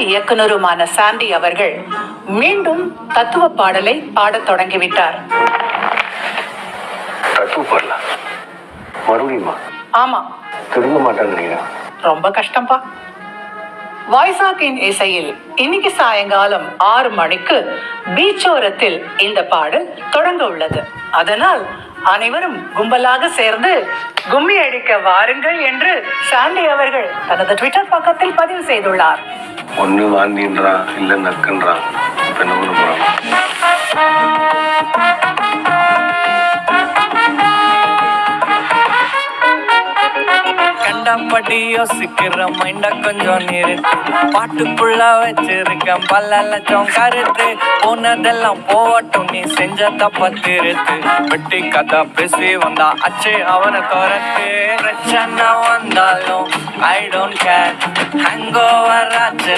இயக்குனருமான சாண்டி அவர்கள் மீண்டும் தத்துவ பாடலை பாடத் தொடங்கிவிட்டார். தத்துவ பாடலா? மறுபடியுமா? ஆமா, திரும்ப மாட்டாங்க. ரொம்ப கஷ்டம்பா. வாய்ஸாக்கின் இசையில் இன்னைக்கு சாயங்காலம் 6 மணிக்கு பீச்சோரத்தில் இந்த பாடல் தொடங்க உள்ளது. அதனால் அனைவரும் கும்பலாக சேர்ந்து கும்மி அடிக்க வாருங்கள் என்று சாண்டி அவர்கள் தனது ட்விட்டர் பக்கத்தில் பதிவு செய்துள்ளார். ஒண்ணு வாந்தின்றான், இல்ல நக்குன்றான். என்ன பண்ண போறான்? கண்டபடி யோசிக்கிற மைண்ட கொஞ்சம் நிறுத்து, பாட்டுக்குள்ள வச்சிருக்கேன் பல லட்சம் கருத்து. போனதெல்லாம் போகட்டும், நீ செஞ்ச தப்ப திருத்து. வெட்டி கதை பேசி வந்தா அச்சு அவனை துரத்து. பிரச்சனை வந்தாலும் I don't care, hang over ஆச்சு.